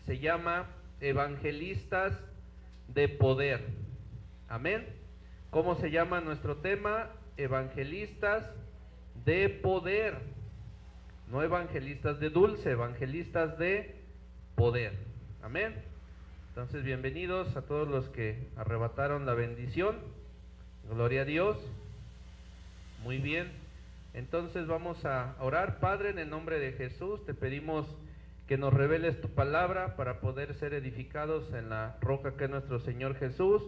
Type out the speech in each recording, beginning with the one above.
se llama Evangelistas de Poder. Amén. ¿Cómo se llama nuestro tema? Evangelistas de poder. No evangelistas de dulce, evangelistas de poder. Amén. Entonces, bienvenidos a todos los que arrebataron la bendición. Gloria a Dios. Muy bien. Entonces vamos a orar. Padre, en el nombre de Jesús, te pedimos que nos reveles tu palabra para poder ser edificados en la roca que es nuestro Señor Jesús.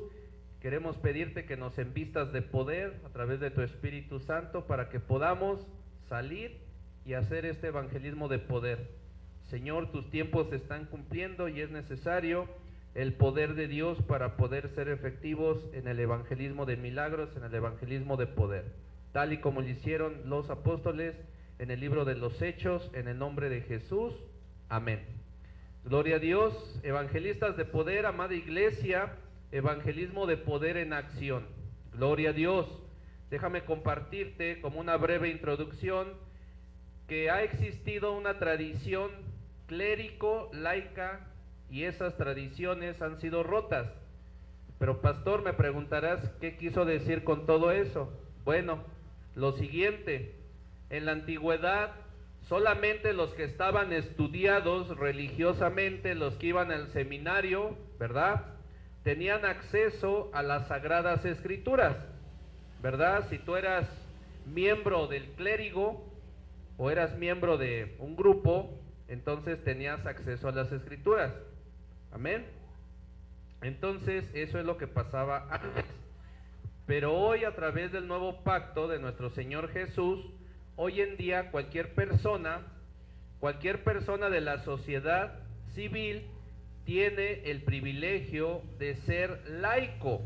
Queremos pedirte que nos envistas de poder a través de tu Espíritu Santo para que podamos salir y hacer este evangelismo de poder. Señor, tus tiempos se están cumpliendo y es necesario el poder de Dios para poder ser efectivos en el evangelismo de milagros, en el evangelismo de poder, tal y como lo hicieron los apóstoles en el libro de los Hechos, en el nombre de Jesús. Amén. Gloria a Dios. Evangelistas de poder, amada iglesia, evangelismo de poder en acción. Gloria a Dios. Déjame compartirte como una breve introducción que ha existido una tradición clérico-laica y esas tradiciones han sido rotas. Pero pastor, me preguntarás qué quiso decir con todo eso. Bueno, lo siguiente: en la antigüedad solamente los que estaban estudiados religiosamente, los que iban al seminario, ¿verdad?, tenían acceso a las Sagradas Escrituras, ¿verdad? Si tú eras miembro del clérigo o eras miembro de un grupo, entonces tenías acceso a las Escrituras. Amén. Entonces eso es lo que pasaba antes. Pero hoy, a través del nuevo pacto de nuestro Señor Jesús, hoy en día cualquier persona de la sociedad civil tiene el privilegio de ser laico,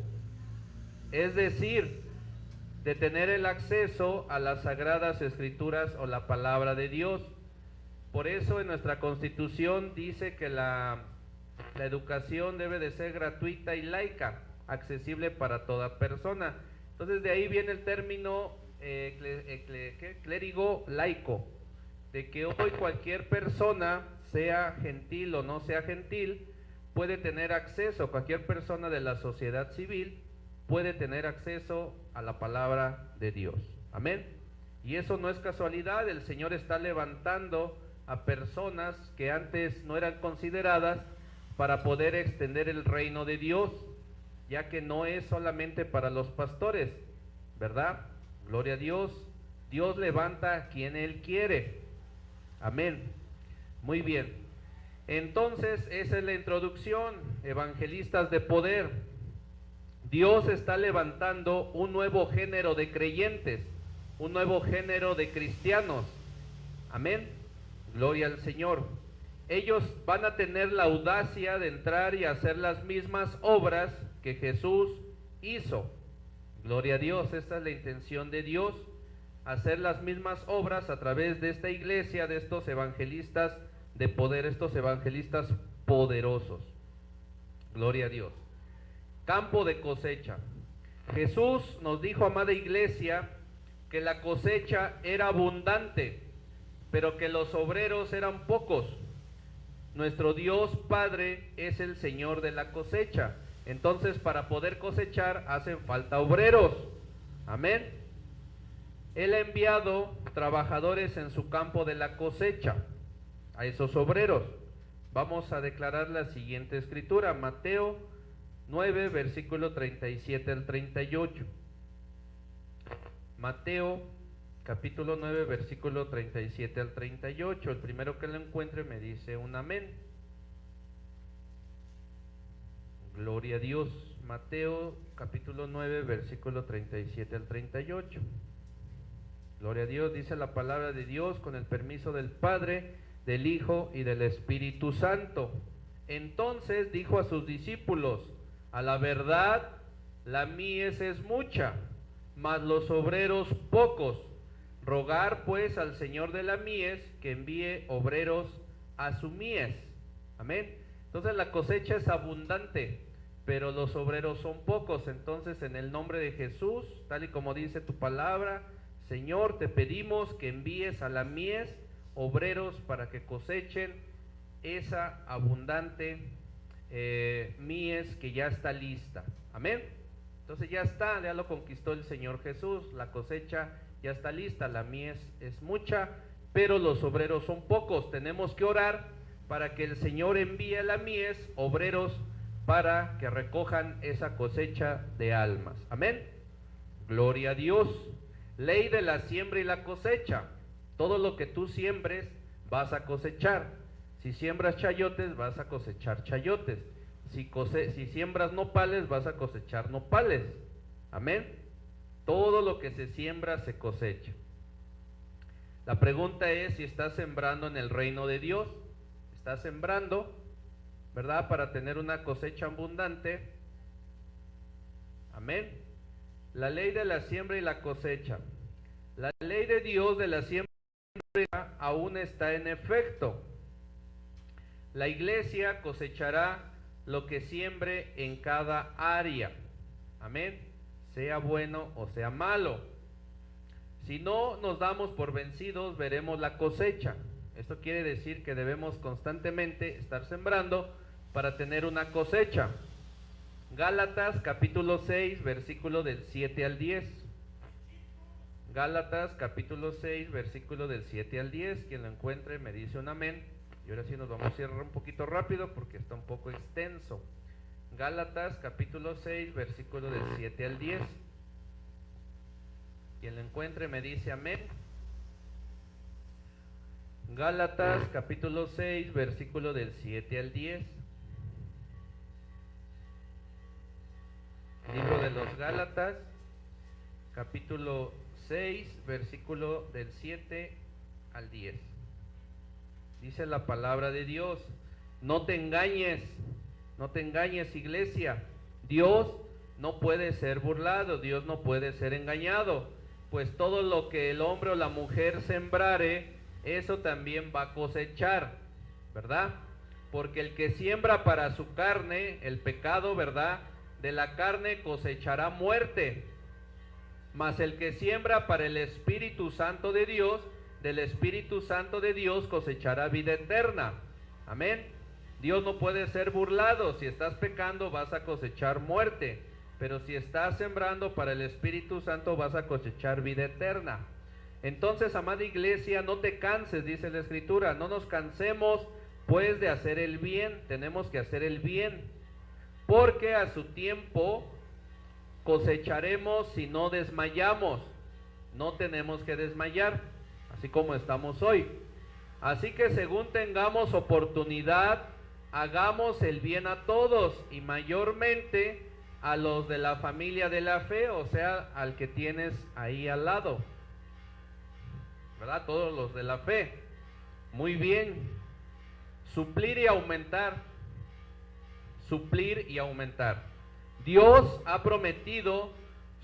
es decir, de tener el acceso a las Sagradas Escrituras o la palabra de Dios. Por eso en nuestra Constitución dice que la educación debe de ser gratuita y laica, accesible para toda persona. Entonces de ahí viene el término clérigo laico, de que hoy cualquier persona, sea gentil o no sea gentil, puede tener acceso, cualquier persona de la sociedad civil puede tener acceso a la palabra de Dios. Amén. Y eso no es casualidad, el Señor está levantando a personas que antes no eran consideradas para poder extender el reino de Dios, ya que no es solamente para los pastores, ¿verdad? Gloria a Dios. Dios levanta a quien Él quiere. Amén. Muy bien. Entonces, esa es la introducción. Evangelistas de poder. Dios está levantando un nuevo género de creyentes, un nuevo género de cristianos. Amén. Gloria al Señor. Ellos van a tener la audacia de entrar y hacer las mismas obras que Jesús hizo. Gloria a Dios. Esta es la intención de Dios, hacer las mismas obras a través de esta iglesia, de estos evangelistas de poder, estos evangelistas poderosos. Gloria a Dios. Campo de cosecha. Jesús nos dijo, amada iglesia, que la cosecha era abundante, pero que los obreros eran pocos. Nuestro Dios Padre es el Señor de la cosecha. Entonces, para poder cosechar hacen falta obreros. Amén. Él ha enviado trabajadores en su campo de la cosecha, a esos obreros. Vamos a declarar la siguiente escritura, Mateo 9, versículo 37 al 38. Mateo capítulo 9, versículo 37 al 38. El primero que lo encuentre me dice un amén. Gloria a Dios. Mateo capítulo 9, versículo 37 al 38. Gloria a Dios. Dice la palabra de Dios, con el permiso del Padre, del Hijo y del Espíritu Santo. Entonces dijo a sus discípulos: a la verdad, la mies es mucha, mas los obreros pocos. Rogar pues al Señor de la mies que envíe obreros a su mies. Amén. Entonces la cosecha es abundante, pero los obreros son pocos. Entonces, en el nombre de Jesús, tal y como dice tu palabra, Señor, te pedimos que envíes a la mies obreros para que cosechen esa abundante mies que ya está lista. Amén. Entonces ya está, ya lo conquistó el Señor Jesús, la cosecha ya está lista, la mies es mucha, pero los obreros son pocos. Tenemos que orar para que el Señor envíe a la mies obreros para que recojan esa cosecha de almas. Amén. Gloria a Dios. Ley de la siembra y la cosecha. Todo lo que tú siembres vas a cosechar. Si siembras chayotes vas a cosechar chayotes. Si siembras nopales vas a cosechar nopales. Amén. Todo lo que se siembra se cosecha. La pregunta es si estás sembrando en el reino de Dios. Estás sembrando, ¿verdad? Para tener una cosecha abundante. Amén. La ley de la siembra y la cosecha. La ley de Dios de la siembra aún está en efecto. La iglesia cosechará lo que siembre en cada área. Amén. Sea bueno o sea malo. Si no nos damos por vencidos, veremos la cosecha. Esto quiere decir que debemos constantemente estar sembrando para tener una cosecha. Gálatas capítulo 6, versículo del 7 al 10. Gálatas capítulo 6, versículo del 7 al 10. Quien lo encuentre me dice un amén. Y ahora sí nos vamos a cerrar un poquito rápido porque está un poco extenso. Gálatas capítulo 6, versículo del 7 al 10. Quien lo encuentre me dice amén. Gálatas capítulo 6, versículo del 7 al 10. Libro de los Gálatas, capítulo 6, versículo del 7 al 10. Dice la palabra de Dios: no te engañes, iglesia. Dios no puede ser burlado, Dios no puede ser engañado, pues todo lo que el hombre o la mujer sembrare, eso también va a cosechar, ¿verdad? Porque el que siembra para su carne, el pecado, ¿verdad?, de la carne cosechará muerte, mas el que siembra para el Espíritu Santo de Dios, del Espíritu Santo de Dios cosechará vida eterna. Amén. Dios no puede ser burlado. Si estás pecando vas a cosechar muerte, pero si estás sembrando para el Espíritu Santo vas a cosechar vida eterna. Entonces, amada iglesia, no te canses, dice la Escritura, no nos cansemos pues de hacer el bien. Tenemos que hacer el bien, porque a su tiempo cosecharemos si no desmayamos. No tenemos que desmayar, así como estamos hoy. Así que según tengamos oportunidad, hagamos el bien a todos, y mayormente a los de la familia de la fe, o sea, al que tienes ahí al lado, ¿verdad? Todos los de la fe. Muy bien. Suplir y aumentar. Suplir y aumentar. Dios ha prometido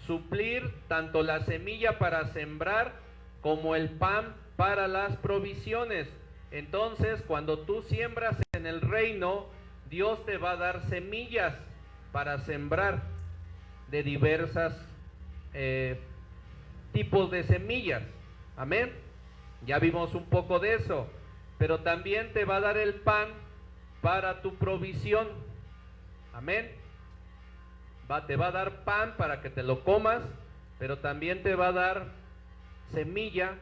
suplir tanto la semilla para sembrar como el pan para las provisiones. Entonces, cuando tú siembras en el reino, Dios te va a dar semillas para sembrar de diversas tipos de semillas. Amén. Ya vimos un poco de eso, pero también te va a dar el pan para tu provisión. Amén. Te va a dar pan para que te lo comas, pero también te va a dar semilla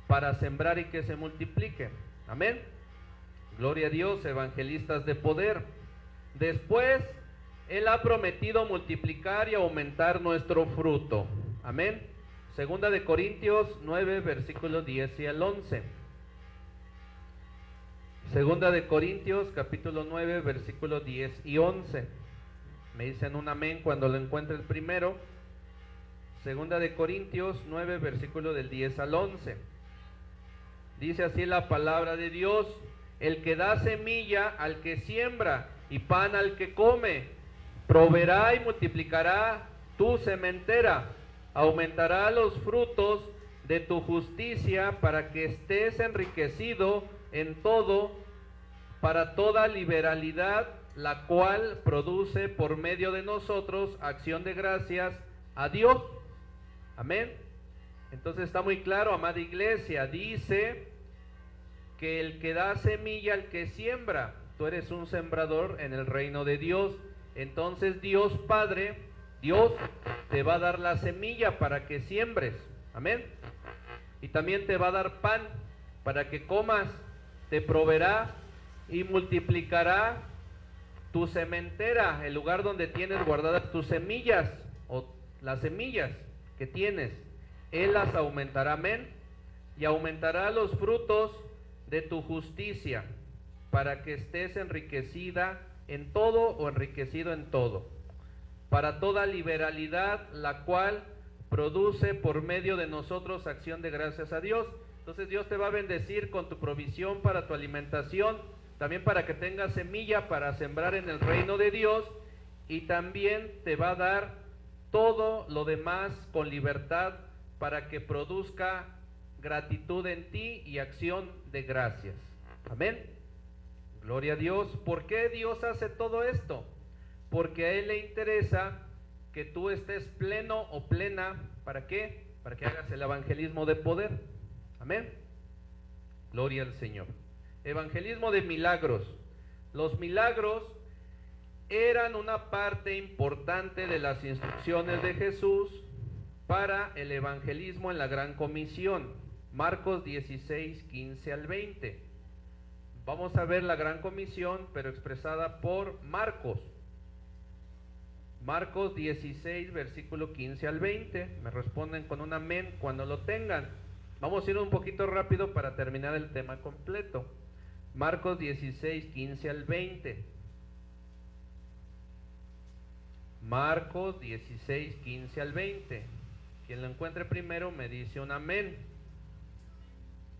para sembrar y que se multiplique. Amén. Gloria a Dios, evangelistas de poder. Después, Él ha prometido multiplicar y aumentar nuestro fruto. Amén. Segunda de Corintios 9, versículos 10 y al 11. Segunda de Corintios, capítulo 9, versículos 10 y 11. Me dicen un amén cuando lo encuentre el primero. Segunda de Corintios 9, versículo del 10 al 11. Dice así la palabra de Dios: el que da semilla al que siembra y pan al que come, proveerá y multiplicará tu sementera, aumentará los frutos de tu justicia, para que estés enriquecido en todo, para toda liberalidad, la cual produce por medio de nosotros acción de gracias a Dios. Amén. Entonces está muy claro, amada iglesia, dice que el que da semilla al que siembra. Tú eres un sembrador en el reino de Dios. Entonces Dios Padre, Dios te va a dar la semilla para que siembres. Amén. Y también te va a dar pan para que comas, te proveerá y multiplicará tu sementera, el lugar donde tienes guardadas tus semillas o las semillas que tienes. Él las aumentará, amén, y aumentará los frutos de tu justicia para que estés enriquecida en todo o enriquecido en todo, para toda liberalidad, la cual produce por medio de nosotros acción de gracias a Dios. Entonces Dios te va a bendecir con tu provisión para tu alimentación, también para que tengas semilla para sembrar en el reino de Dios, y también te va a dar todo lo demás con libertad para que produzca gratitud en ti y acción de gracias. Amén. Gloria a Dios. ¿Por qué Dios hace todo esto? Porque a Él le interesa que tú estés pleno o plena. ¿Para qué? Para que hagas el evangelismo de poder. Amén. Gloria al Señor. Evangelismo de milagros. Los milagros eran una parte importante de las instrucciones de Jesús para el evangelismo en la Gran Comisión. Marcos 16, 15 al 20. Vamos a ver la Gran Comisión, pero expresada por Marcos. Marcos 16, versículo 15 al 20. Me responden con un amén cuando lo tengan. Vamos a ir un poquito rápido para terminar el tema completo. Marcos 16, 15 al 20. Marcos 16, 15 al 20. Quien lo encuentre primero me dice un amén.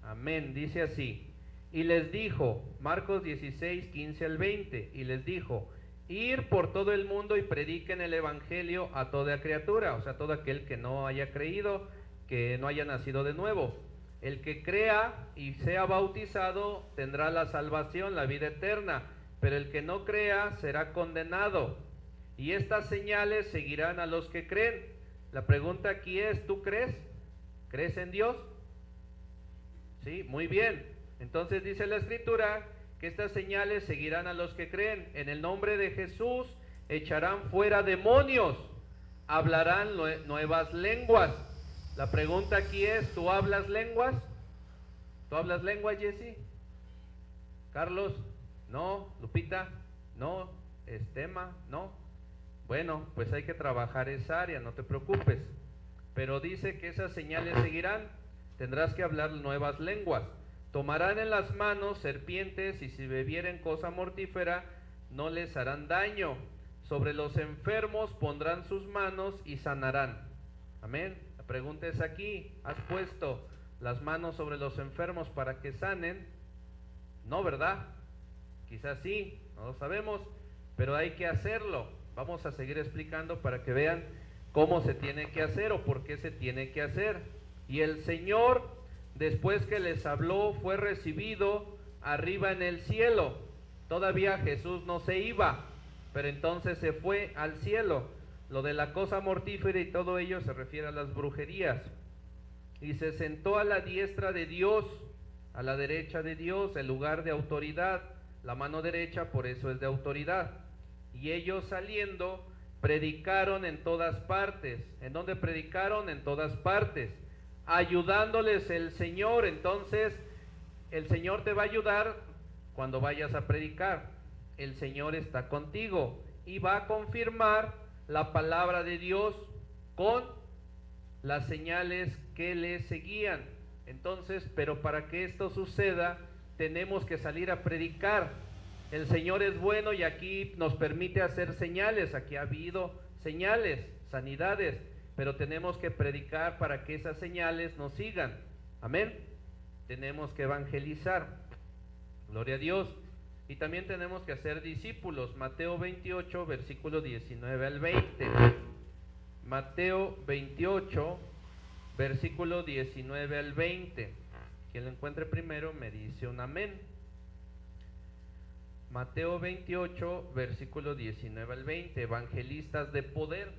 Amén, dice así. Y les dijo, Marcos 16, 15 al 20, y les dijo, ir por todo el mundo y prediquen el evangelio a toda criatura, o sea, todo aquel que no haya creído, que no haya nacido de nuevo. El que crea y sea bautizado tendrá la salvación, la vida eterna, pero el que no crea será condenado. Y estas señales seguirán a los que creen. La pregunta aquí es, ¿tú crees? ¿Crees en Dios? Sí, muy bien. Entonces dice la Escritura que estas señales seguirán a los que creen. En el nombre de Jesús echarán fuera demonios, hablarán nuevas lenguas. La pregunta aquí es, ¿tú hablas lenguas? ¿Tú hablas lenguas, Jesse? Carlos, no. Lupita, no. Estema, no. Bueno, pues hay que trabajar esa área, no te preocupes. Pero dice que esas señales seguirán. Tendrás que hablar nuevas lenguas. Tomarán en las manos serpientes, y si bebieren cosa mortífera no les harán daño. Sobre los enfermos pondrán sus manos y sanarán. Amén. La pregunta es aquí, ¿has puesto las manos sobre los enfermos para que sanen? No, ¿verdad? Quizás sí, no lo sabemos, pero hay que hacerlo. Vamos a seguir explicando para que vean cómo se tiene que hacer o por qué se tiene que hacer. Y el Señor, después que les habló, fue recibido arriba en el cielo. Todavía Jesús no se iba, pero entonces se fue al cielo. Lo de la cosa mortífera y todo ello se refiere a las brujerías. Y se sentó a la diestra de Dios, a la derecha de Dios, el lugar de autoridad. La mano derecha por eso es de autoridad. Y ellos saliendo predicaron en todas partes. ¿En dónde predicaron? En todas partes, ayudándoles el Señor. Entonces el Señor te va a ayudar cuando vayas a predicar. El Señor está contigo y va a confirmar la palabra de Dios con las señales que le seguían. Entonces, pero para que esto suceda tenemos que salir a predicar. El Señor es bueno y aquí nos permite hacer señales. Aquí ha habido señales, sanidades, pero tenemos que predicar para que esas señales nos sigan. Amén. Tenemos que evangelizar. Gloria a Dios. Y también tenemos que hacer discípulos. Mateo 28, versículo 19 al 20. Mateo 28, versículo 19 al 20. Quien lo encuentre primero me dice un amén. Mateo 28, versículo 19 al 20. Evangelistas de poder.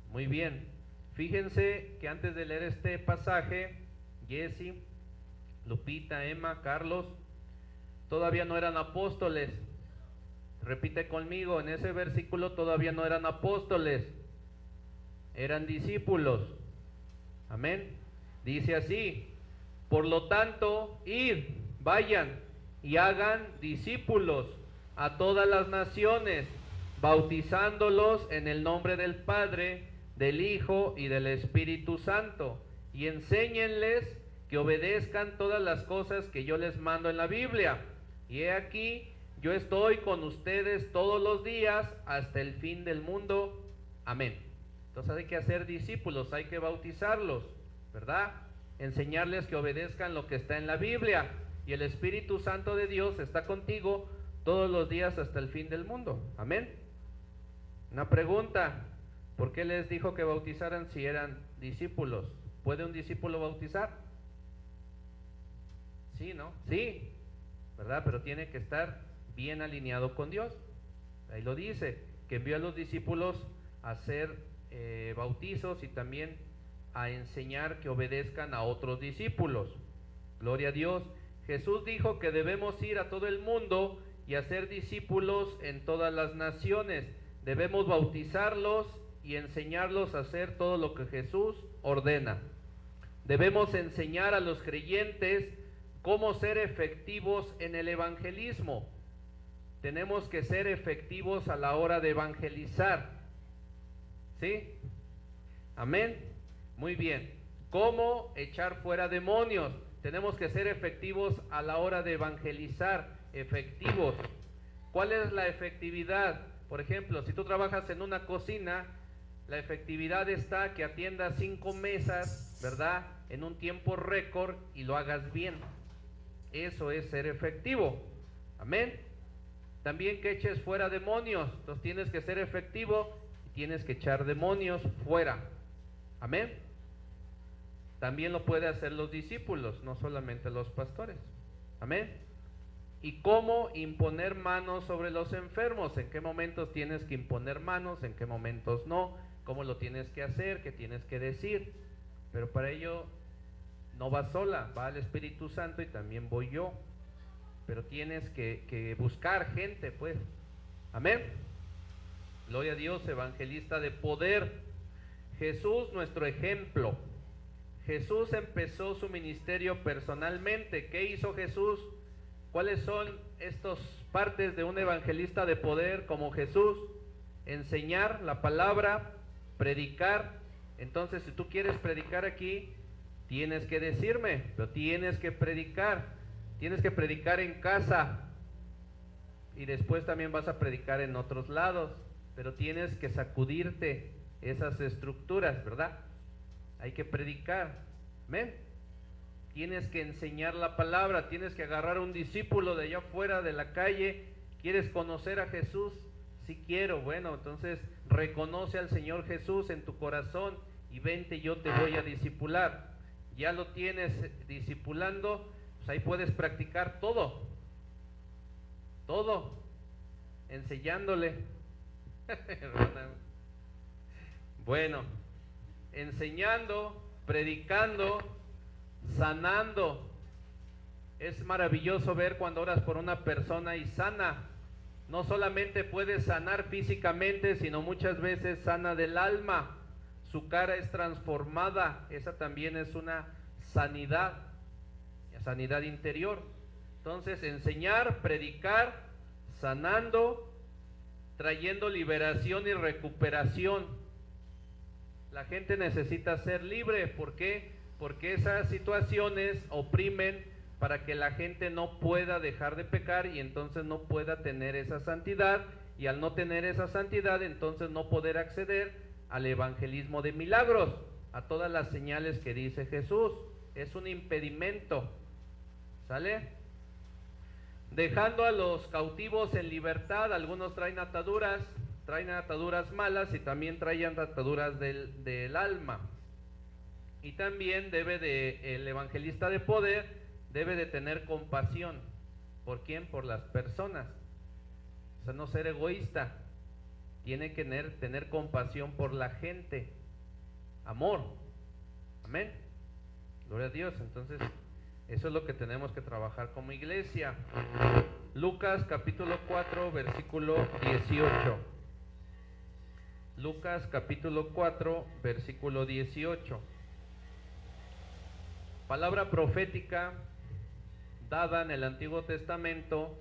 Muy bien. Fíjense que antes de leer este pasaje, Jesse, Lupita, Emma, Carlos, todavía no eran apóstoles. Repite conmigo, en ese versículo todavía no eran apóstoles, eran discípulos. Amén. Dice así: por lo tanto, id, vayan y hagan discípulos a todas las naciones, bautizándolos en el nombre del Padre, del Hijo y del Espíritu Santo, y enséñenles que obedezcan todas las cosas que yo les mando en la Biblia. Y he aquí, yo estoy con ustedes todos los días hasta el fin del mundo. Amén. Entonces hay que hacer discípulos, hay que bautizarlos, ¿verdad? Enseñarles que obedezcan lo que está en la Biblia. Y el Espíritu Santo de Dios está contigo todos los días hasta el fin del mundo. Amén. Una pregunta: ¿por qué les dijo que bautizaran si eran discípulos? ¿Puede un discípulo bautizar? Sí, ¿no? Sí, ¿verdad? Pero tiene que estar bien alineado con Dios. Ahí lo dice, que envió a los discípulos a hacer bautizos y también a enseñar que obedezcan a otros discípulos. Gloria a Dios. Jesús dijo que debemos ir a todo el mundo y hacer discípulos en todas las naciones. Debemos bautizarlos y enseñarlos a hacer todo lo que Jesús ordena. Debemos enseñar a los creyentes cómo ser efectivos en el evangelismo. Tenemos que ser efectivos a la hora de evangelizar. ¿Sí? Amén. Muy bien. ¿Cómo echar fuera demonios? Tenemos que ser efectivos a la hora de evangelizar. Efectivos. ¿Cuál es la efectividad? Por ejemplo, si tú trabajas en una cocina, la efectividad está que atiendas 5 mesas, ¿verdad?, en un tiempo récord y lo hagas bien. Eso es ser efectivo. Amén. También que eches fuera demonios. Entonces tienes que ser efectivo y tienes que echar demonios fuera. Amén. También lo pueden hacer los discípulos, no solamente los pastores. Amén. ¿Y cómo imponer manos sobre los enfermos? ¿En qué momentos tienes que imponer manos? ¿En qué momentos no? ¿Cómo lo tienes que hacer? ¿Qué tienes que decir? Pero para ello no vas sola, va el Espíritu Santo y también voy yo. Pero tienes que buscar gente, pues. Amén. Gloria a Dios, evangelista de poder. Jesús, nuestro ejemplo. Jesús empezó su ministerio personalmente. ¿Qué hizo Jesús? ¿Cuáles son estas partes de un evangelista de poder como Jesús? Enseñar la palabra, predicar. Entonces, si tú quieres predicar aquí, tienes que decirme, pero tienes que predicar. Tienes que predicar en casa y después también vas a predicar en otros lados, pero tienes que sacudirte esas estructuras, ¿verdad? Hay que predicar. ¿Amén? Tienes que enseñar la palabra, tienes que agarrar a un discípulo de allá afuera de la calle. ¿Quieres conocer a Jesús? Sí quiero. Bueno, entonces reconoce al Señor Jesús en tu corazón y vente, yo te voy a discipular. Ya lo tienes discipulando, pues ahí puedes practicar todo, enseñándole. Bueno, enseñando, predicando, sanando. Es maravilloso ver cuando oras por una persona y sana. No solamente puedes sanar físicamente, sino muchas veces sana del alma. Su cara es transformada. Esa también es una sanidad interior. Entonces, enseñar, predicar, sanando, trayendo liberación y recuperación. La gente necesita ser libre. ¿Por qué? Porque esas situaciones oprimen para que la gente no pueda dejar de pecar y entonces no pueda tener esa santidad, y al no tener esa santidad entonces no poder acceder al evangelismo de milagros, a todas las señales que dice Jesús. Es un impedimento. ¿Sale? Dejando a los cautivos en libertad. Algunos traen ataduras malas y también traen ataduras del alma. Y también el evangelista de poder debe de tener compasión. ¿Por quién? Por las personas. O sea, no ser egoísta. Tiene que tener compasión por la gente. Amor. Amén. Gloria a Dios. Entonces, Eso es lo que tenemos que trabajar como iglesia. Lucas capítulo 4, versículo 18. Lucas capítulo 4, versículo 18. Palabra profética dada en el Antiguo Testamento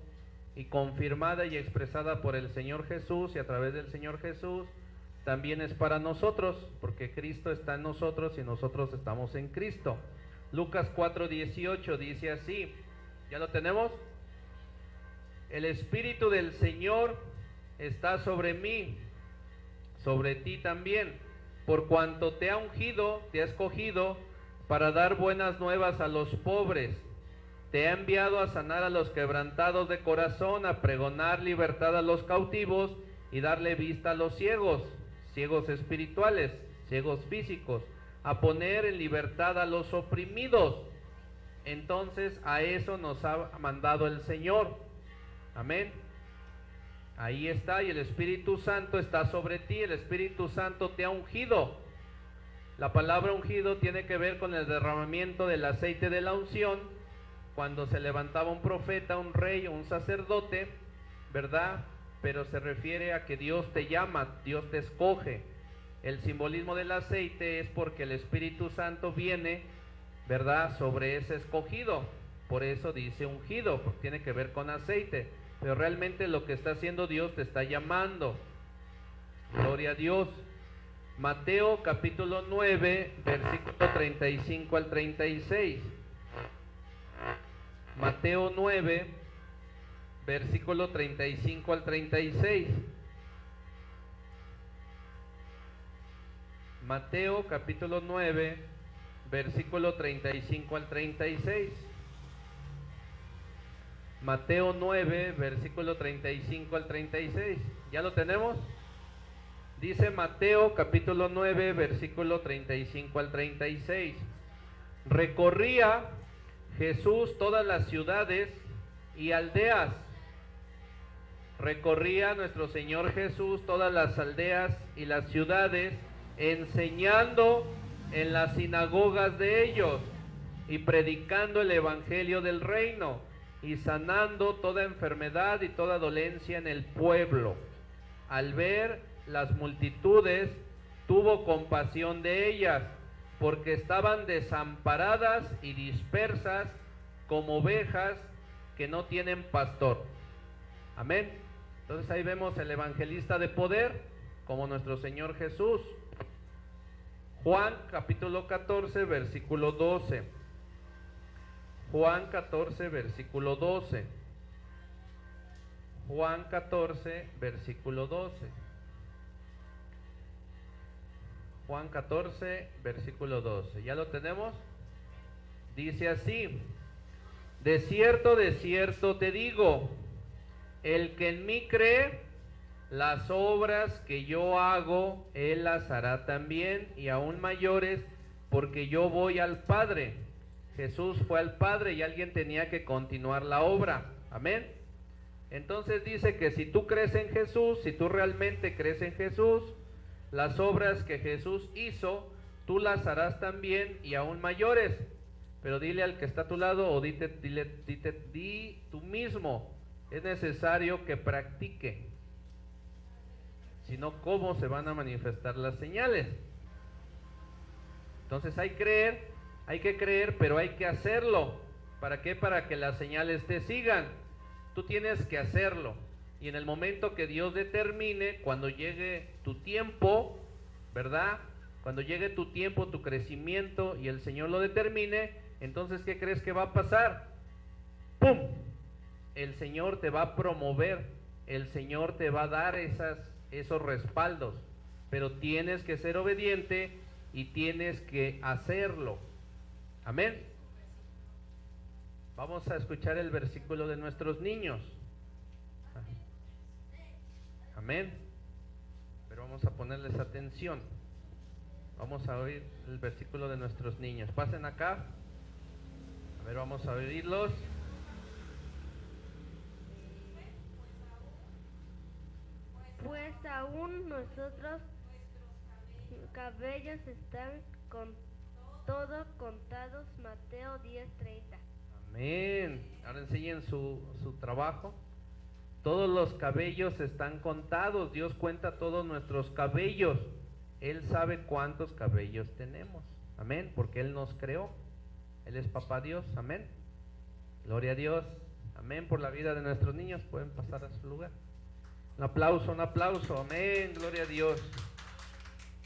y confirmada y expresada por el Señor Jesús, y a través del Señor Jesús también es para nosotros, porque Cristo está en nosotros y nosotros estamos en Cristo. Lucas 4:18 dice así, ¿ya lo tenemos? El Espíritu del Señor está sobre mí, sobre ti también, por cuanto te ha ungido, te ha escogido para dar buenas nuevas a los pobres. Te ha enviado a sanar a los quebrantados de corazón, a pregonar libertad a los cautivos y darle vista a los ciegos, ciegos espirituales, ciegos físicos, a poner en libertad a los oprimidos. Entonces a eso nos ha mandado el Señor. Amén. Ahí está, y el Espíritu Santo está sobre ti, el Espíritu Santo te ha ungido. La palabra ungido tiene que ver con el derramamiento del aceite de la unción, cuando se levantaba un profeta, un rey o un sacerdote, ¿verdad? Pero se refiere a que Dios te llama, Dios te escoge. El simbolismo del aceite es porque el Espíritu Santo viene, ¿verdad?, sobre ese escogido. Por eso dice ungido, porque tiene que ver con aceite. Pero realmente lo que está haciendo Dios, te está llamando. Gloria a Dios. Mateo capítulo 9, versículo 35 al 36. Mateo 9, versículo 35 al 36. Mateo capítulo 9, versículo 35 al 36. Mateo 9, versículo 35 al 36. ¿Ya lo tenemos? Dice Mateo capítulo 9, versículo 35 al 36. Recorría Jesús todas las ciudades y aldeas. Recorría nuestro Señor Jesús todas las aldeas y las ciudades, enseñando en las sinagogas de ellos y predicando el evangelio del reino y sanando toda enfermedad y toda dolencia en el pueblo. Al ver las multitudes, tuvo compasión de ellas, porque estaban desamparadas y dispersas como ovejas que no tienen pastor. Amén. Entonces ahí vemos el evangelista de poder como nuestro Señor Jesús. Juan capítulo 14, versículo 12. Juan 14, versículo 12. Juan 14, versículo 12. Juan 14, versículo 12. ¿Ya lo tenemos? Dice así: de cierto te digo, el que en mí cree, las obras que yo hago, él las hará también, y aún mayores, porque yo voy al Padre. Jesús fue al Padre y alguien tenía que continuar la obra. Amén. Entonces dice que si tú crees en Jesús, si tú realmente crees en Jesús, las obras que Jesús hizo, tú las harás también y aún mayores. Pero dile al que está a tu lado, o di tú mismo, es necesario que practique. Si no, ¿cómo se van a manifestar las señales? Entonces hay que creer, pero hay que hacerlo. ¿Para qué? Para que las señales te sigan. Tú tienes que hacerlo. Y en el momento que Dios determine, cuando llegue tu tiempo, ¿verdad? Cuando llegue tu tiempo, tu crecimiento, y el Señor lo determine, entonces ¿qué crees que va a pasar? ¡Pum! El Señor te va a promover, el Señor te va a dar esos respaldos, pero tienes que ser obediente y tienes que hacerlo. Amén. Vamos a escuchar el versículo de nuestros niños. Amén. Pero vamos a ponerles atención. Vamos a oír el versículo de nuestros niños. Pasen acá. A ver, vamos a oírlos. Pues aún nosotros cabellos están con todo contados. Mateo 10:30. Amén. Ahora enseñen su trabajo. Todos los cabellos están contados. Dios cuenta todos nuestros cabellos. Él sabe cuántos cabellos tenemos. Amén. Porque Él nos creó. Él es Papá Dios. Amén. Gloria a Dios. Amén por la vida de nuestros niños. Pueden pasar a su lugar. Un aplauso, un aplauso. Amén. Gloria a Dios.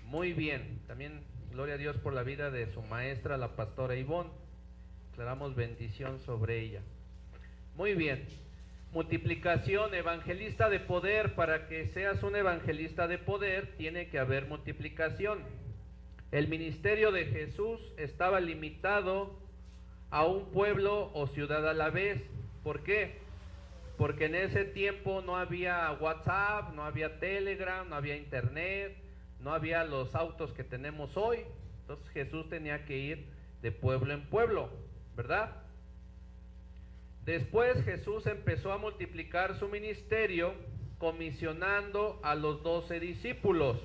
Muy bien. También gloria a Dios por la vida de su maestra, la pastora Ivonne. Declaramos bendición sobre ella. Muy bien. Multiplicación, evangelista de poder. Para que seas un evangelista de poder, tiene que haber multiplicación. El ministerio de Jesús estaba limitado a un pueblo o ciudad a la vez. ¿Por qué? Porque en ese tiempo no había WhatsApp, no había Telegram, no había Internet, no había los autos que tenemos hoy. Entonces Jesús tenía que ir de pueblo en pueblo, ¿verdad? Después Jesús empezó a multiplicar su ministerio comisionando a los 12 discípulos.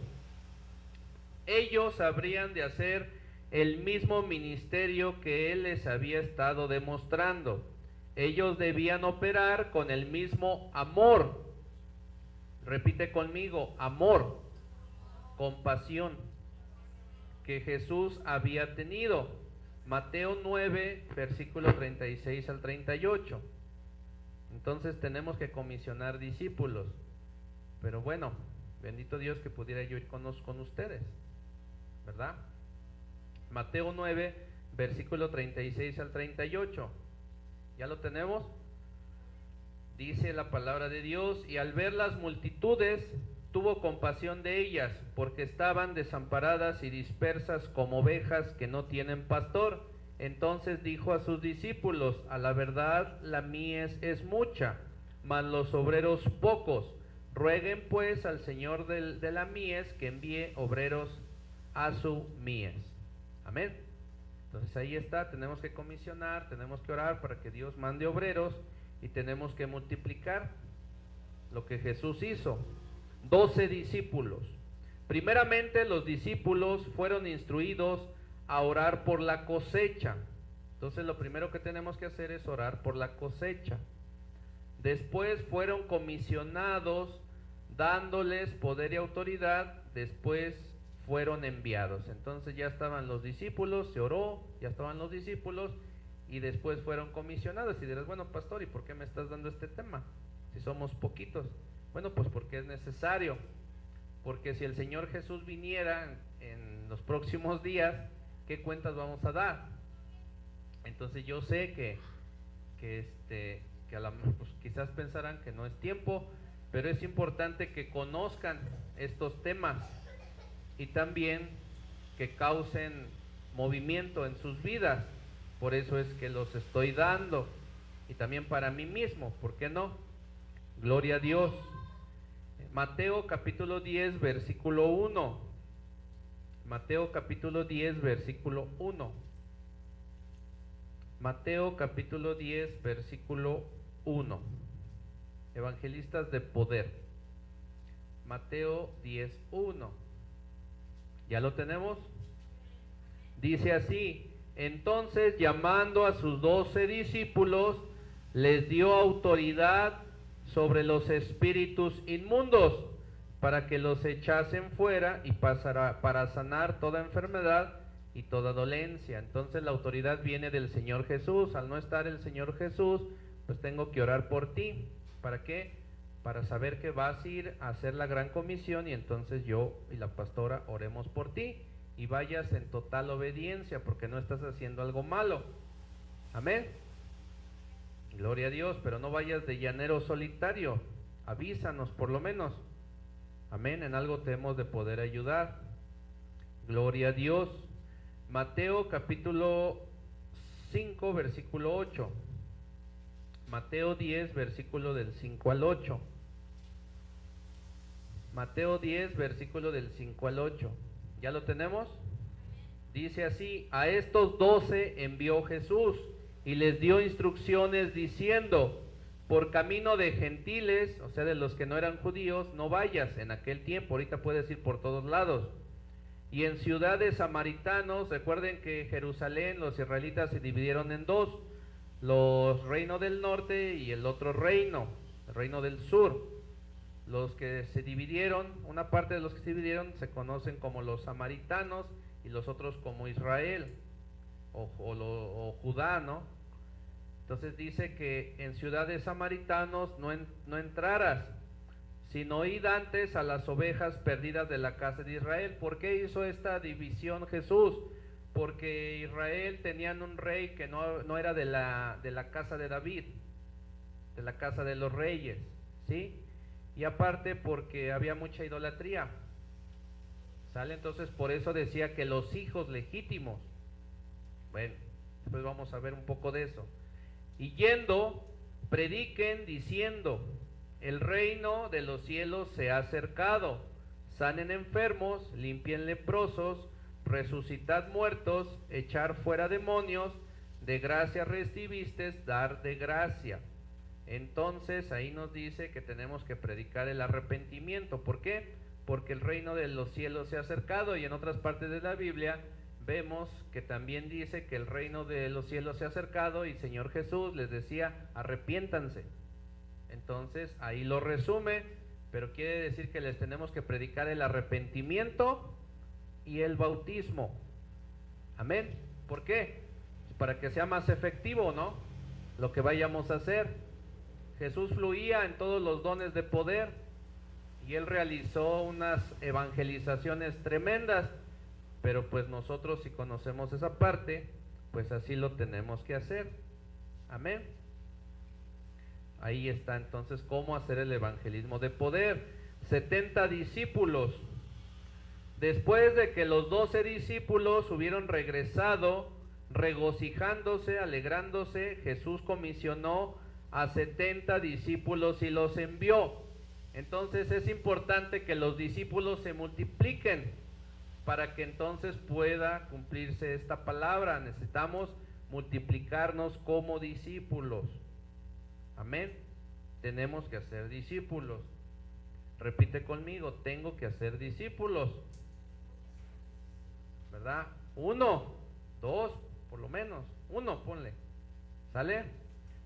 Ellos habrían de hacer el mismo ministerio que Él les había estado demostrando. Ellos debían operar con el mismo amor. Repite conmigo, amor, compasión que Jesús había tenido. Mateo 9, versículo 36 al 38. Entonces tenemos que comisionar discípulos. Pero bueno, bendito Dios que pudiera yo ir con ustedes, ¿verdad? Mateo 9, versículo 36 al 38. ¿Ya lo tenemos? Dice la palabra de Dios: y al ver las multitudes, tuvo compasión de ellas, porque estaban desamparadas y dispersas como ovejas que no tienen pastor. Entonces dijo a sus discípulos: a la verdad la mies es mucha, mas los obreros pocos. Rueguen pues al Señor de la mies que envíe obreros a su mies. Amén. Entonces ahí está, tenemos que comisionar, tenemos que orar para que Dios mande obreros y tenemos que multiplicar lo que Jesús hizo. 12 discípulos. Primeramente los discípulos fueron instruidos a orar por la cosecha. Entonces lo primero que tenemos que hacer es orar por la cosecha. Después fueron comisionados, dándoles poder y autoridad. Después fueron enviados. Entonces ya estaban los discípulos, se oró, ya estaban los discípulos y después fueron comisionados. Y dirás: bueno, pastor, ¿y por qué me estás dando este tema? Si somos poquitos. Bueno, pues porque es necesario. Porque si el Señor Jesús viniera en los próximos días, ¿qué cuentas vamos a dar? Entonces yo sé que pues quizás pensarán que no es tiempo, pero es importante que conozcan estos temas y también que causen movimiento en sus vidas. Por eso es que los estoy dando, y también para mí mismo, ¿por qué no? Gloria a Dios. Mateo capítulo 10, versículo 1. Mateo capítulo 10, versículo 1. Mateo capítulo 10, versículo 1. Evangelistas de poder. Mateo 10, 1. ¿Ya lo tenemos? Dice así: entonces, llamando a sus 12 discípulos, les dio autoridad sobre los espíritus inmundos, para que los echasen fuera y para sanar toda enfermedad y toda dolencia. Entonces la autoridad viene del Señor Jesús. Al no estar el Señor Jesús, pues tengo que orar por ti. ¿Para qué? Para saber que vas a ir a hacer la gran comisión, y entonces yo y la pastora oremos por ti y vayas en total obediencia, porque no estás haciendo algo malo. Amén. Gloria a Dios. Pero no vayas de llanero solitario, avísanos por lo menos. Amén, en algo te hemos de poder ayudar. Gloria a Dios. Mateo capítulo 5, versículo 8. Mateo 10, versículo del 5 al 8. Mateo 10, versículo del 5 al 8. ¿Ya lo tenemos? Dice así: a estos 12 envió Jesús y les dio instrucciones diciendo: por camino de gentiles, o sea, de los que no eran judíos, no vayas en aquel tiempo. Ahorita puedes ir por todos lados. Y en ciudades samaritanos, recuerden que Jerusalén, los israelitas se dividieron en dos. los reinos del norte y el otro reino, el reino del sur. Los que se dividieron, una parte de los que se dividieron se conocen como los samaritanos y los otros como Israel o Judá, ¿no? Entonces dice que en ciudad de samaritanos no entraras, sino id antes a las ovejas perdidas de la casa de Israel. ¿Por qué hizo esta división Jesús? Porque Israel tenían un rey que no era de la casa de David, de la casa de los reyes, ¿sí? Y aparte porque había mucha idolatría, ¿sale? Entonces por eso decía que los hijos legítimos. Bueno, después vamos a ver un poco de eso. Y yendo, prediquen diciendo: el reino de los cielos se ha acercado. Sanen enfermos, limpien leprosos, resucitad muertos, echar fuera demonios. De gracia recibisteis, dar de gracia. Entonces ahí nos dice que tenemos que predicar el arrepentimiento. ¿Por qué? Porque el reino de los cielos se ha acercado, y en otras partes de la Biblia vemos que también dice que el reino de los cielos se ha acercado, y el Señor Jesús les decía: arrepiéntanse. Entonces ahí lo resume, pero quiere decir que les tenemos que predicar el arrepentimiento y el bautismo. Amén. ¿Por qué? Para que sea más efectivo, ¿no?, lo que vayamos a hacer. Jesús fluía en todos los dones de poder y él realizó unas evangelizaciones tremendas, pero pues nosotros, si conocemos esa parte, pues así lo tenemos que hacer. Amén. Ahí está entonces cómo hacer el evangelismo de poder. 70 discípulos. Después de que los 12 discípulos hubieron regresado, regocijándose, alegrándose, Jesús comisionó a 70 discípulos y los envió. Entonces es importante que los discípulos se multipliquen para que entonces pueda cumplirse esta palabra. Necesitamos multiplicarnos como discípulos. Amén. Tenemos que hacer discípulos. Repite conmigo: tengo que hacer discípulos, ¿verdad? 1, 2, por lo menos 1, ponle, ¿sale?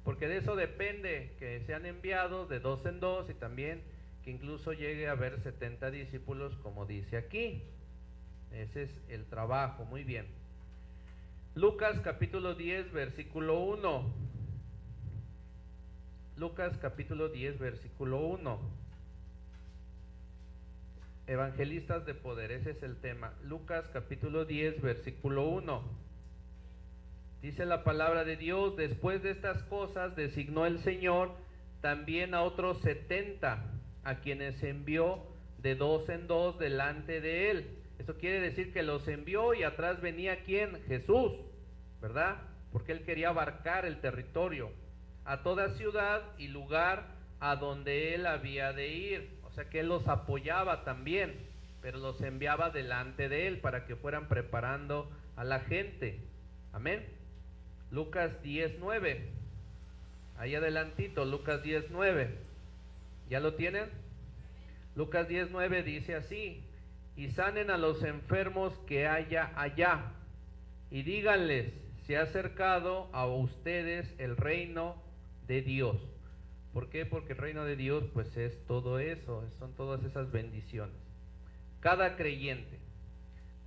Porque de eso depende que sean enviados de 2 en 2, y también que incluso llegue a haber 70 discípulos, como dice aquí. Ese es el trabajo. Muy bien. Lucas capítulo 10 versículo 1. Lucas capítulo 10 versículo 1. Evangelistas de poder, ese es el tema. Lucas capítulo 10 versículo 1. Dice la palabra de Dios: después de estas cosas designó el Señor también a otros 70, a quienes envió de 2 en 2 delante de él. Eso quiere decir que los envió, y atrás venía ¿quién? Jesús, ¿verdad? Porque él quería abarcar el territorio, a toda ciudad y lugar a donde él había de ir. O sea que él los apoyaba también, pero los enviaba delante de él para que fueran preparando a la gente. Amén. Lucas 10:9. Ahí adelantito, Lucas 10:9. ¿Ya lo tienen? Lucas 10:9 dice así: y sanen a los enfermos que haya allá, y díganles: se ha acercado a ustedes el reino de Dios. ¿Por qué? Porque el reino de Dios pues es todo eso, son todas esas bendiciones. Cada creyente.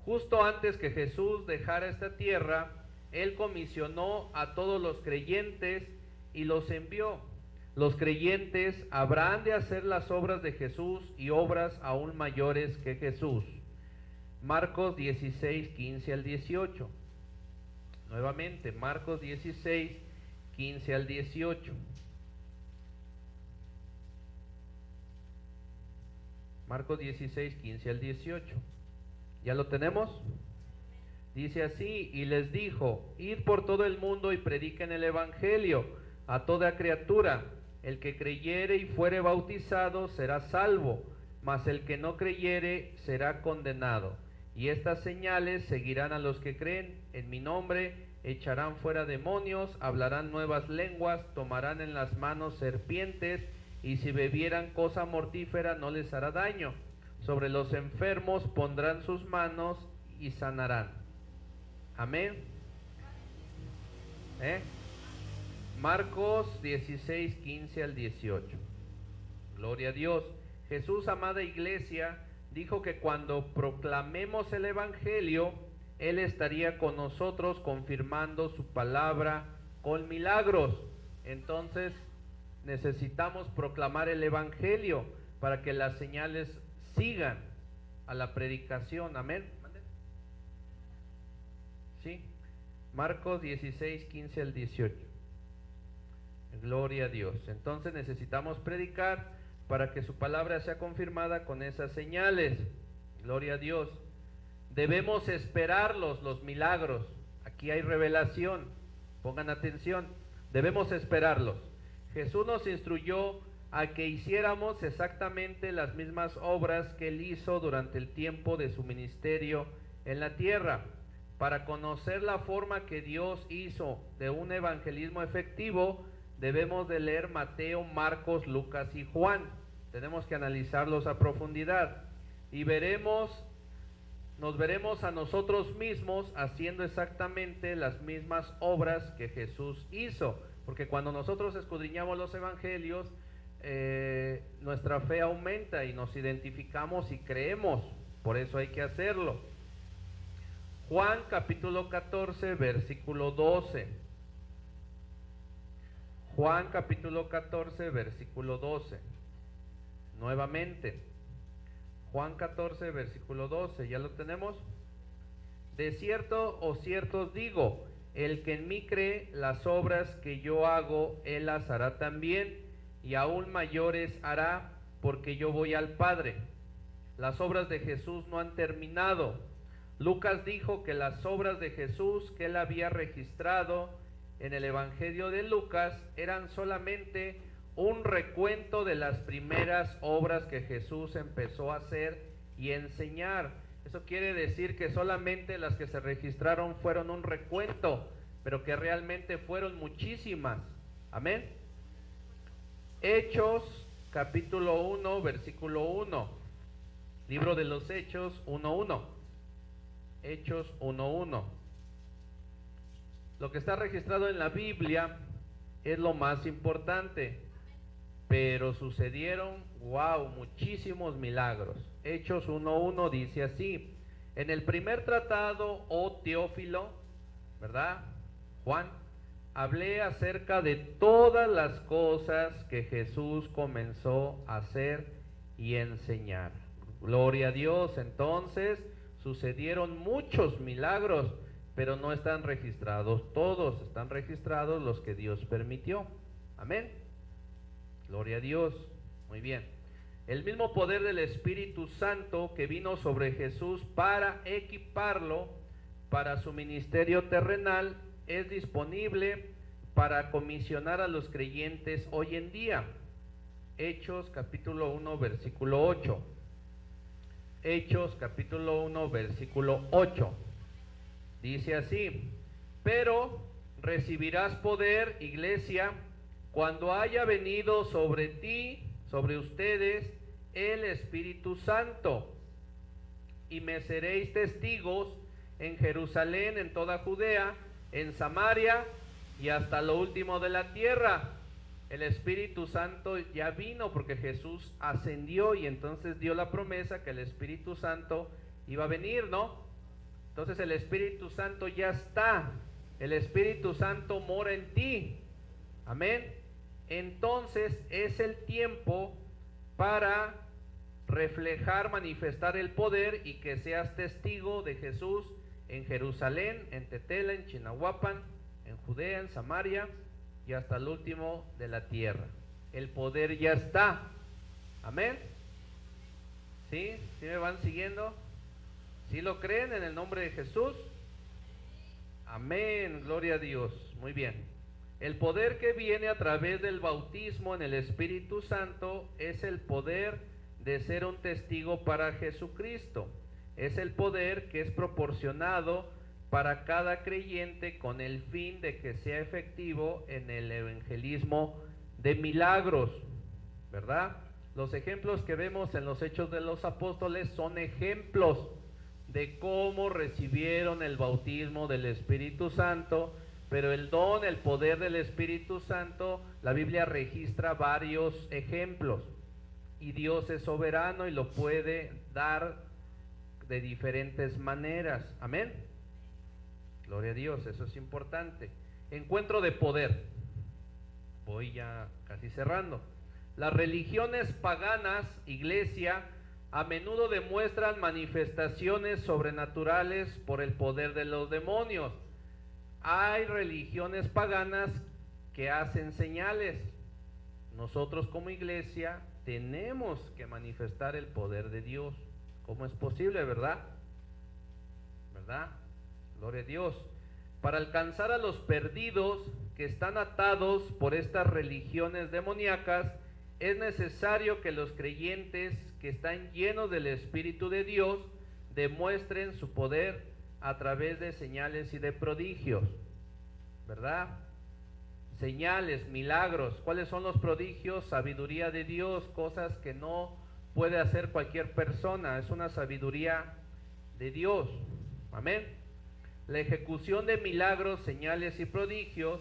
Justo antes que Jesús dejara esta tierra, él comisionó a todos los creyentes y los envió. Los creyentes habrán de hacer las obras de Jesús y obras aún mayores que Jesús. Marcos 16, 15 al 18. Nuevamente, Marcos 16, 15 al 18. Marcos 16, 15 al 18. ¿Ya lo tenemos? Dice así: y les dijo: id por todo el mundo y prediquen el evangelio a toda criatura. El que creyere y fuere bautizado será salvo, mas el que no creyere será condenado. Y estas señales seguirán a los que creen. En mi nombre echarán fuera demonios, hablarán nuevas lenguas, tomarán en las manos serpientes, y si bebieran cosa mortífera no les hará daño. Sobre los enfermos pondrán sus manos y sanarán. Amén. Marcos 16, 15 al 18. Gloria a Dios. Jesús, amada iglesia, dijo que cuando proclamemos el Evangelio, Él estaría con nosotros confirmando su palabra con milagros. Entonces necesitamos proclamar el Evangelio para que las señales sigan a la predicación. Amén. ¿Sí? Marcos 16, 15 al 18. Gloria a Dios. Entonces necesitamos predicar para que su palabra sea confirmada con esas señales. Gloria a Dios. Debemos esperarlos, los milagros. Aquí hay revelación. Pongan atención. Debemos esperarlos. Jesús nos instruyó a que hiciéramos exactamente las mismas obras que Él hizo durante el tiempo de su ministerio en la tierra. Para conocer la forma que Dios hizo de un evangelismo efectivo, debemos de leer Mateo, Marcos, Lucas y Juan. Tenemos que analizarlos a profundidad y nos veremos a nosotros mismos haciendo exactamente las mismas obras que Jesús hizo, porque cuando nosotros escudriñamos los evangelios, nuestra fe aumenta y nos identificamos y creemos. Por eso hay que hacerlo. Juan capítulo 14, versículo 12. Juan capítulo 14, versículo 12. Nuevamente. Juan 14, versículo 12. ¿Ya lo tenemos? De cierto o cierto os digo, el que en mí cree, las obras que yo hago, él las hará también, y aún mayores hará, porque yo voy al Padre. Las obras de Jesús no han terminado. Lucas dijo que las obras de Jesús que él había registrado en el Evangelio de Lucas eran solamente un recuento de las primeras obras que Jesús empezó a hacer y enseñar. Eso quiere decir que solamente las que se registraron fueron un recuento, pero que realmente fueron muchísimas. Amén. Hechos capítulo 1, versículo 1. Libro de los Hechos 1:1. Hechos 1:1. Lo que está registrado en la Biblia es lo más importante, pero sucedieron, muchísimos milagros. Hechos 1:1 dice así: en el primer tratado, oh Teófilo, ¿verdad? Juan, hablé acerca de todas las cosas que Jesús comenzó a hacer y enseñar. Gloria a Dios. Entonces sucedieron muchos milagros, pero no están registrados todos, están registrados los que Dios permitió. Amén. Gloria a Dios. Muy bien. El mismo poder del Espíritu Santo que vino sobre Jesús para equiparlo para su ministerio terrenal es disponible para comisionar a los creyentes hoy en día. Hechos capítulo 1 versículo 8. Hechos capítulo 1 versículo 8. Dice así: pero recibirás poder, iglesia, cuando haya venido sobre ti, sobre ustedes, el Espíritu Santo, y me seréis testigos en Jerusalén, en toda Judea, en Samaria y hasta lo último de la tierra. El Espíritu Santo ya vino porque Jesús ascendió y entonces dio la promesa que el Espíritu Santo iba a venir, ¿no? Entonces el Espíritu Santo ya está. El Espíritu Santo mora en ti. Amén. Entonces es el tiempo para reflejar, manifestar el poder y que seas testigo de Jesús en Jerusalén, en Tetela, en Chinahuapan, en Judea, en Samaria y hasta el último de la tierra. El poder ya está. Amén. ¿Sí? ¿Sí me van siguiendo? ¿Sí lo creen en el nombre de Jesús? Amén. Gloria a Dios. Muy bien. El poder que viene a través del bautismo en el Espíritu Santo es el poder de ser un testigo para Jesucristo. Es el poder que es proporcionado para cada creyente con el fin de que sea efectivo en el evangelismo de milagros, ¿verdad? Los ejemplos que vemos en los Hechos de los Apóstoles son ejemplos de cómo recibieron el bautismo del Espíritu Santo Pero el don, el poder del Espíritu Santo, la Biblia registra varios ejemplos. Y Dios es soberano y lo puede dar de diferentes maneras. Amén. Gloria a Dios, eso es importante. Encuentro de poder. Voy ya casi cerrando. Las religiones paganas, iglesia, a menudo demuestran manifestaciones sobrenaturales por el poder de los demonios. Hay religiones paganas que hacen señales. Nosotros como iglesia tenemos que manifestar el poder de Dios. ¿Cómo es posible, verdad? ¿Verdad? Gloria a Dios. Para alcanzar a los perdidos que están atados por estas religiones demoníacas, es necesario que los creyentes que están llenos del Espíritu de Dios demuestren su poder a través de señales y de prodigios, ¿verdad? Señales, milagros. ¿Cuáles son los prodigios? Sabiduría de Dios, cosas que no puede hacer cualquier persona, es una sabiduría de Dios. Amén. La ejecución de milagros, señales y prodigios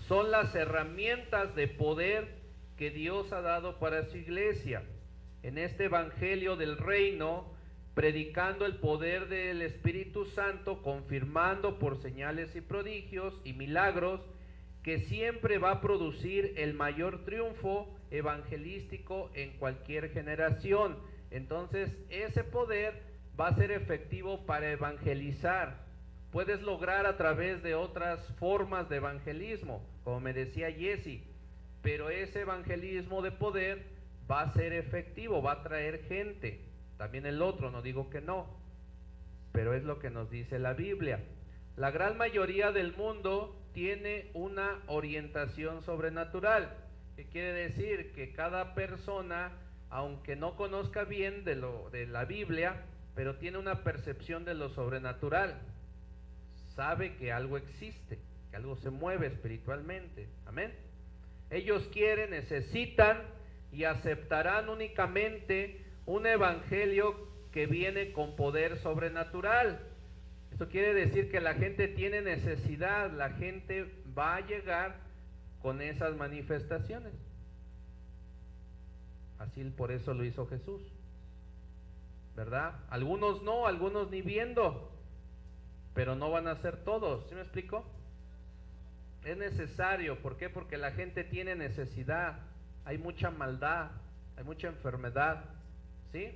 son las herramientas de poder que Dios ha dado para su iglesia. En este evangelio del reino, predicando el poder del Espíritu Santo, confirmando por señales y prodigios y milagros, que siempre va a producir el mayor triunfo evangelístico en cualquier generación. Entonces, ese poder va a ser efectivo para evangelizar. Puedes lograr a través de otras formas de evangelismo, como me decía Jesse, pero ese evangelismo de poder va a ser efectivo, va a traer gente. También el otro, no digo que no, pero es lo que nos dice la Biblia. La gran mayoría del mundo tiene una orientación sobrenatural. ¿Qué quiere decir? Que cada persona, aunque no conozca bien de la Biblia, pero tiene una percepción de lo sobrenatural. Sabe que algo existe, que algo se mueve espiritualmente. Amén. Ellos quieren, necesitan y aceptarán únicamente un evangelio que viene con poder sobrenatural. Esto quiere decir que la gente tiene necesidad, la gente va a llegar con esas manifestaciones. Así por eso lo hizo Jesús, ¿verdad? Algunos no, algunos ni viendo, pero no van a ser todos. ¿Sí me explico? Es necesario. ¿Por qué? Porque la gente tiene necesidad. Hay mucha maldad, hay mucha enfermedad, ¿sí?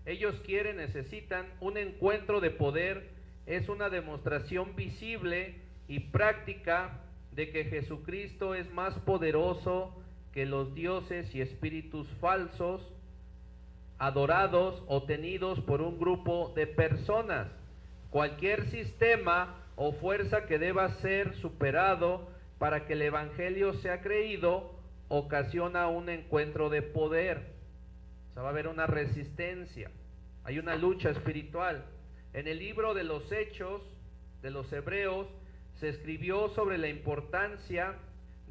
Ellos quieren, necesitan un encuentro de poder. Es una demostración visible y práctica de que Jesucristo es más poderoso que los dioses y espíritus falsos adorados o tenidos por un grupo de personas. Cualquier sistema o fuerza que deba ser superado para que el evangelio sea creído ocasiona un encuentro de poder. O sea, va a haber una resistencia, hay una lucha espiritual. En el libro de los Hechos de los Hebreos se escribió sobre la importancia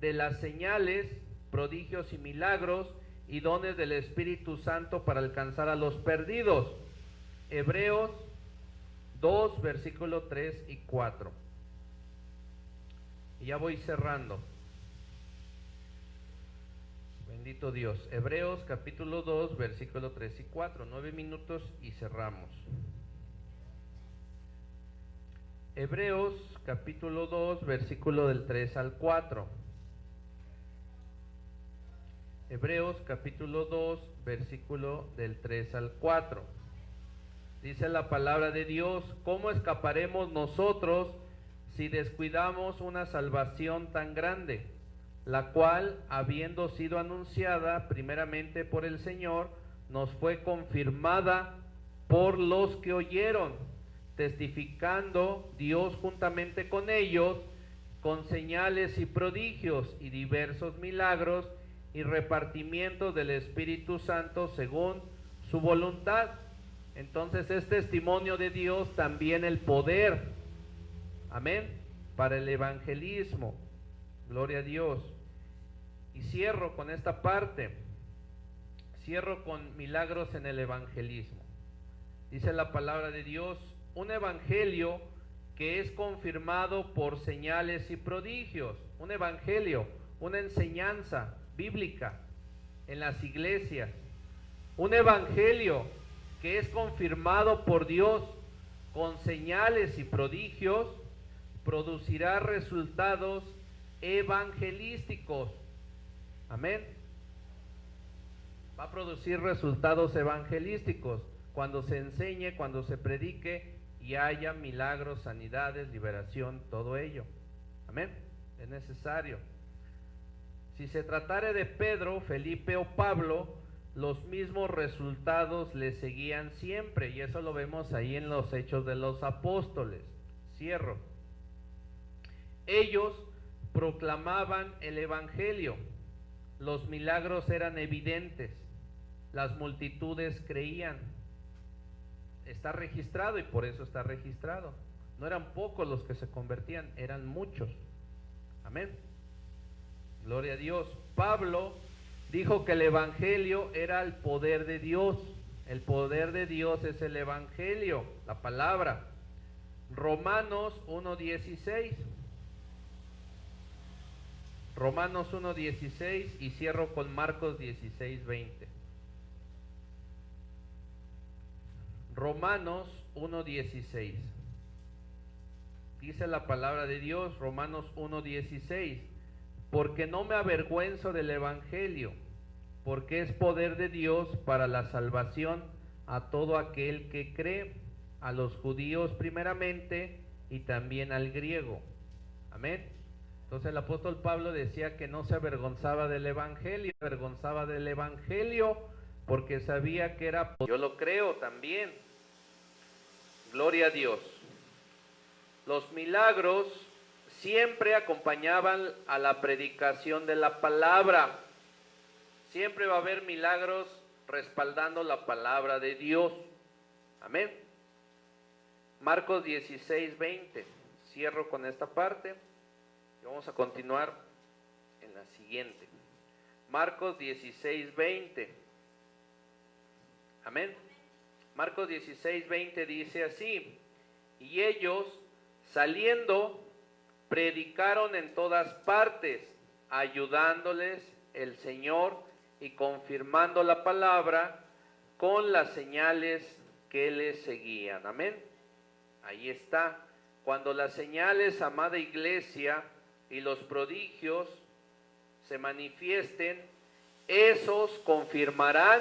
de las señales, prodigios y milagros y dones del Espíritu Santo para alcanzar a los perdidos. Hebreos 2, versículo 3 y 4. Y ya voy cerrando. Bendito Dios. Hebreos capítulo 2, versículo 3 y 4. 9 minutos y cerramos. Hebreos capítulo 2, versículo del 3 al 4. Hebreos capítulo 2, versículo del 3 al 4. Dice la palabra de Dios: ¿cómo escaparemos nosotros si descuidamos una salvación tan grande, la cual, habiendo sido anunciada primeramente por el Señor, nos fue confirmada por los que oyeron, testificando Dios juntamente con ellos, con señales y prodigios y diversos milagros y repartimientos del Espíritu Santo según su voluntad? Entonces es testimonio de Dios también el poder, amén, para el evangelismo. Gloria a Dios. Y cierro con esta parte, cierro con milagros en el evangelismo. Dice la palabra de Dios: un evangelio que es confirmado por señales y prodigios. Un evangelio, una enseñanza bíblica en las iglesias. Un evangelio que es confirmado por Dios con señales y prodigios, producirá resultados evangelísticos. Amén. Va a producir resultados evangelísticos cuando se enseñe, cuando se predique y haya milagros, sanidades, liberación, todo ello. Amén. Es necesario. Si se tratara de Pedro, Felipe o Pablo, los mismos resultados le seguían siempre, y eso lo vemos ahí en los Hechos de los Apóstoles. Cierro. Ellos proclamaban el evangelio, los milagros eran evidentes, las multitudes creían. Está registrado y por eso está registrado. No eran pocos los que se convertían, eran muchos. Amén. Gloria a Dios. Pablo dijo que el evangelio era el poder de Dios. El poder de Dios es el evangelio, la palabra. Romanos 1:16. Romanos 1:16 y cierro con Marcos 16:20. Romanos 1:16. Dice la palabra de Dios, Romanos 1:16, porque no me avergüenzo del evangelio, porque es poder de Dios para la salvación a todo aquel que cree, a los judíos primeramente y también al griego. Amén. Entonces el apóstol Pablo decía que no se avergonzaba del evangelio, porque sabía que era... Yo lo creo también. Gloria a Dios. Los milagros siempre acompañaban a la predicación de la palabra. Siempre va a haber milagros respaldando la palabra de Dios. Amén. Marcos 16:20. Cierro con esta parte y vamos a continuar en la siguiente. Marcos 16:20. Amén. Marcos 16:20 dice así: y ellos saliendo predicaron en todas partes, ayudándoles el Señor y confirmando la palabra con las señales que les seguían. Amén. Ahí está. Cuando las señales, amada iglesia, y los prodigios se manifiesten, esos confirmarán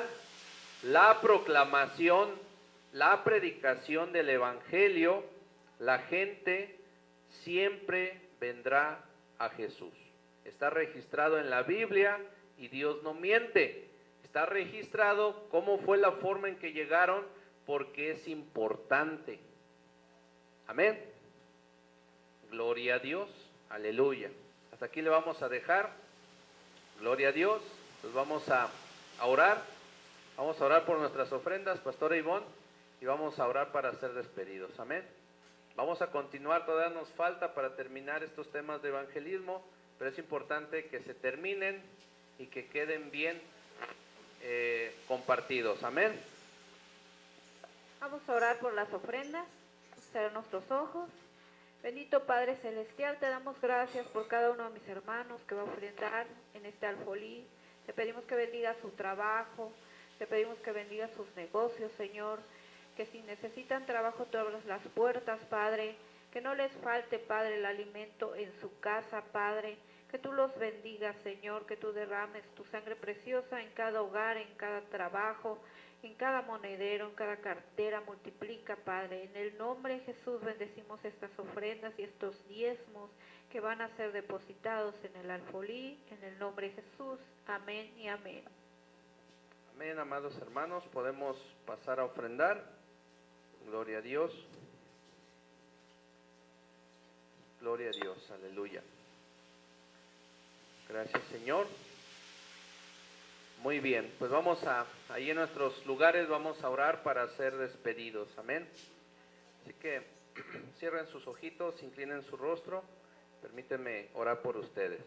la proclamación, la predicación del evangelio. La gente siempre vendrá a Jesús. Está registrado en la Biblia y Dios no miente. Está registrado cómo fue la forma en que llegaron, porque es importante. Amén. Gloria a Dios. Aleluya. Hasta aquí le vamos a dejar. Gloria a Dios. Pues vamos a orar. Vamos a orar por nuestras ofrendas, Pastora Ivonne, y vamos a orar para ser despedidos. Amén. Vamos a continuar, todavía nos falta para terminar estos temas de evangelismo, pero es importante que se terminen y que queden bien compartidos. Amén. Vamos a orar por las ofrendas, cerrar nuestros ojos. Bendito Padre Celestial, te damos gracias por cada uno de mis hermanos que va a ofrendar en este alfolí. Te pedimos que bendiga su trabajo, te pedimos que bendiga sus negocios, Señor. Que si necesitan trabajo, tú abras las puertas, Padre. Que no les falte, Padre, el alimento en su casa, Padre. Que tú los bendigas, Señor. Que tú derrames tu sangre preciosa en cada hogar, en cada trabajo, en cada monedero, en cada cartera. Multiplica, Padre. En el nombre de Jesús bendecimos estas ofrendas y estos diezmos que van a ser depositados en el alfolí. En el nombre de Jesús. Amén y amén. Amén, amados hermanos. Podemos pasar a ofrendar. Gloria a Dios. Gloria a Dios. Aleluya. Gracias, Señor. Muy bien, pues vamos ahí en nuestros lugares vamos a orar para ser despedidos. Amén. Así que cierren sus ojitos, inclinen su rostro. Permítanme orar por ustedes.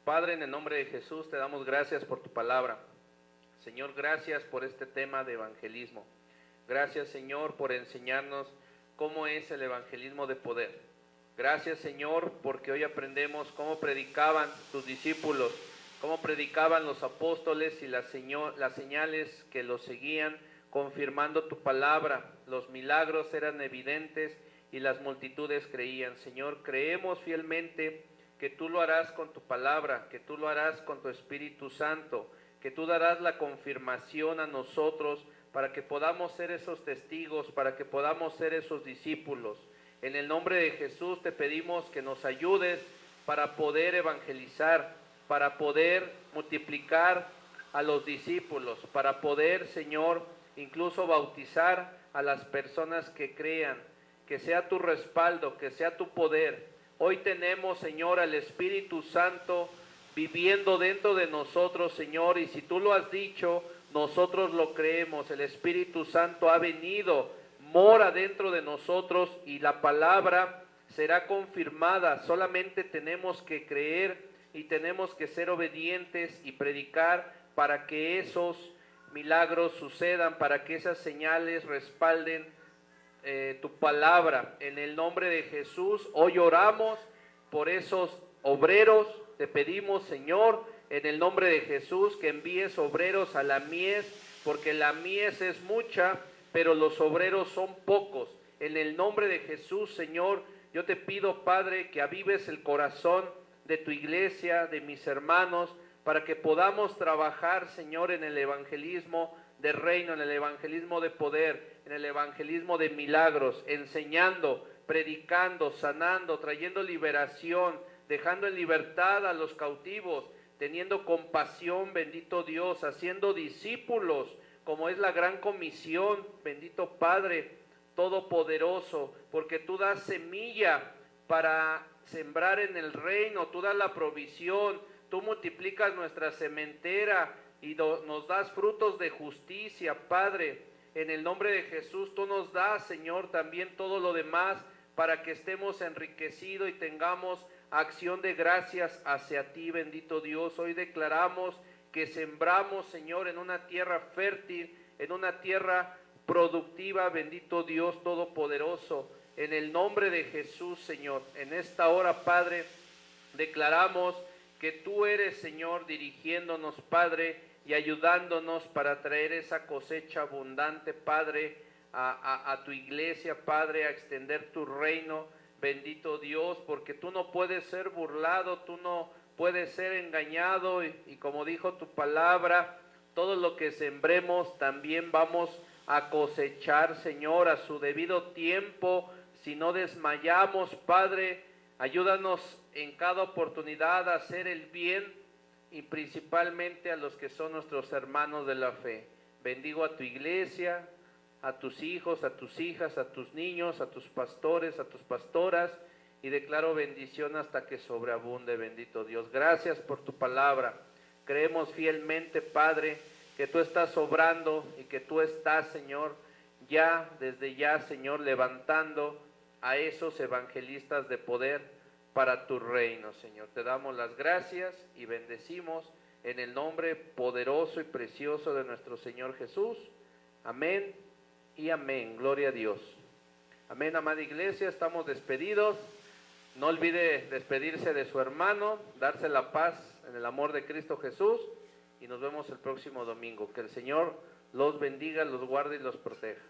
Padre, en el nombre de Jesús te damos gracias por tu palabra. Señor, gracias por este tema de evangelismo. Gracias, Señor, por enseñarnos cómo es el evangelismo de poder. Gracias, Señor, porque hoy aprendemos cómo predicaban tus discípulos, cómo predicaban los apóstoles y las señales que los seguían, confirmando tu palabra. Los milagros eran evidentes y las multitudes creían. Señor, creemos fielmente que tú lo harás con tu palabra, que tú lo harás con tu Espíritu Santo, que tú darás la confirmación a nosotros para que podamos ser esos testigos, para que podamos ser esos discípulos. En el nombre de Jesús te pedimos que nos ayudes para poder evangelizar, para poder multiplicar a los discípulos, para poder, Señor, incluso bautizar a las personas que crean, que sea tu respaldo, que sea tu poder. Hoy tenemos, Señor, al Espíritu Santo viviendo dentro de nosotros, Señor, y si tú lo has dicho, nosotros lo creemos. El Espíritu Santo ha venido, mora dentro de nosotros y la palabra será confirmada. Solamente tenemos que creer y tenemos que ser obedientes y predicar para que esos milagros sucedan, para que esas señales respalden tu palabra. En el nombre de Jesús, hoy oramos por esos obreros. Te pedimos, Señor, en el nombre de Jesús, que envíes obreros a la mies, porque la mies es mucha, pero los obreros son pocos. En el nombre de Jesús, Señor, yo te pido, Padre, que avives el corazón de tu iglesia, de mis hermanos, para que podamos trabajar, Señor, en el evangelismo de reino, en el evangelismo de poder, en el evangelismo de milagros, enseñando, predicando, sanando, trayendo liberación, dejando en libertad a los cautivos, teniendo compasión, bendito Dios, haciendo discípulos, como es la gran comisión, bendito Padre Todopoderoso, porque tú das semilla para sembrar en el reino, tú das la provisión, tú multiplicas nuestra sementera y nos das frutos de justicia, Padre. En el nombre de Jesús, tú nos das, Señor, también todo lo demás para que estemos enriquecidos y tengamos acción de gracias hacia ti, bendito Dios. Hoy declaramos que sembramos, Señor, en una tierra fértil, en una tierra productiva, bendito Dios Todopoderoso. En el nombre de Jesús, Señor, en esta hora, Padre, declaramos que tú eres, Señor, dirigiéndonos, Padre, y ayudándonos para traer esa cosecha abundante, Padre, a tu iglesia, Padre, a extender tu reino, bendito Dios, porque tú no puedes ser burlado, tú no puedes ser engañado, y como dijo tu palabra, todo lo que sembremos también vamos a cosechar, Señor, a su debido tiempo. Si no desmayamos, Padre, ayúdanos en cada oportunidad a hacer el bien y principalmente a los que son nuestros hermanos de la fe. Bendigo a tu iglesia, a tus hijos, a tus hijas, a tus niños, a tus pastores, a tus pastoras, y declaro bendición hasta que sobreabunde, bendito Dios. Gracias por tu palabra. Creemos fielmente, Padre, que tú estás obrando y que tú estás, Señor, desde ya, Señor, levantando a esos evangelistas de poder para tu reino, Señor. Te damos las gracias y bendecimos en el nombre poderoso y precioso de nuestro Señor Jesús. Amén y amén. Gloria a Dios. Amén, amada iglesia, estamos despedidos. No olvide despedirse de su hermano, darse la paz en el amor de Cristo Jesús, y nos vemos el próximo domingo. Que el Señor los bendiga, los guarde y los proteja.